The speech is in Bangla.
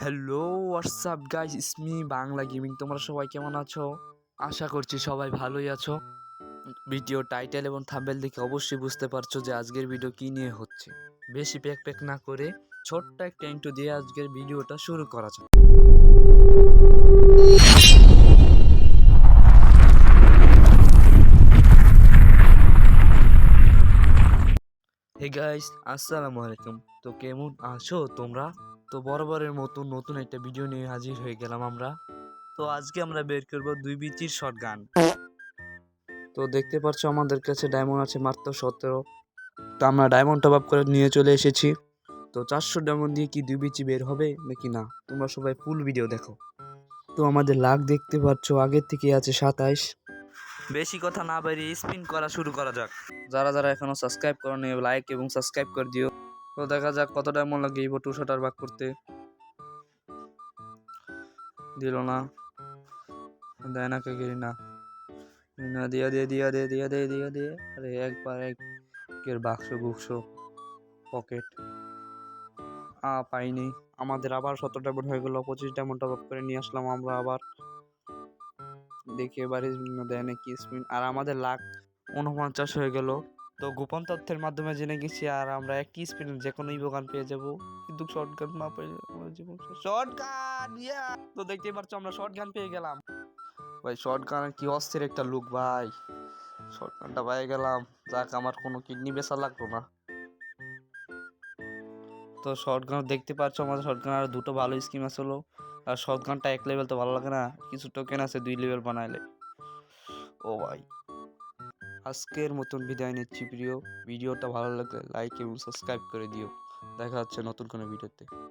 Hello WhatsApp guys, it's me Bangla gaming. তোমরা সবাই কেমন আছো? আশা করছি সবাই ভালোই আছো। ভিডিও টাইটেল এবং থাম্বনেল দেখে অবশ্যই বুঝতে পারছো যে আজকের ভিডিও কি নিয়ে হচ্ছে। বেশি প্যাক প্যাক না করে ছোট্ট একটা ইন্ট্রো দিয়ে আজকের ভিডিওটা শুরু করা যাক। হে গাইস, আসসালামু আলাইকুম। তো কেমন আছো তোমরা? তো বরাবরের মতো নতুন একটা ভিডিও নিয়ে হাজির হয়ে গেলাম আমরা। তো আজকে আমরা বের করবো 2 বিচির শটগান। তো দেখতে পাচ্ছ আমাদের কাছে ডায়মন্ড আছে মাত্র 17। তো আমরা ডায়মন্ড টপ আপ করে নিয়ে চলে এসেছি। তো 400 ডায়মন্ড দিয়ে কি 2 বিচি বের হবে নাকি না, তোমরা সবাই ফুল ভিডিও দেখো। তো আমাদের লাখ দেখতে পাচ্ছ আগের থেকে আছে 27। বেশি কথা না বেরিয়ে স্পিন করা শুরু করা যাক। যারা যারা এখনো সাবস্ক্রাইব করোনি লাইক এবং সাবস্ক্রাইব করে দিও। তো দেখা যাক কত ডায়মন্ড লাগে এই 200টার ভাগ করতে। দিল না, দেয় না, কে গেলি না, না দিয়া দিয়ে দিয়া দিয়ে দিয়া দিয়ে দিয়া দিয়ে আরে একবার একের বাক্স বুকস পকেট পাইনি। আমাদের আবার 17 ডায়মন্ড হয়ে গেল। 25 ডায়মন্ড টপ আপ করে নিয়ে আসলাম আমরা আবার। দেখি এবারে দেয় নাকি স্পিন। আর আমাদের লাখ 49 হয়ে গেল। তো গোপন তথ্যের মাধ্যমে জেনে গেছি আর আমরা একটি স্পিন যে কোনো ইভোগান পেয়ে যাব, কিন্তু শর্টগান না পেয়ে আমার জীবন শর্টগান। তো দেখতেই পাচ্ছ আমরা শর্টগান পেয়ে গেলাম ভাই। শর্টগানের কি অস্থির একটা লুক ভাই। শর্টগানটা পেয়ে গেলাম, যাক আমার কোনো কিডনি বেচা লাগতো না। তো শর্টগান দেখতে পাচ্ছ আমাদের শর্টগান আর দুটো ভালো স্কিম আসলো। আর শর্টগানটা 1 লেভেল তো ভালো লাগে না, কিছু টোকেন আছে 2 লেভেল বানাইলে। ও ভাই, আজকের মতন বিদায় নিচ্ছি প্রিয়। ভিডিওটা ভালো লাগলে লাইক এবং সাবস্ক্রাইব করে দিও। দেখা হচ্ছে নতুন কোনো ভিডিওতে।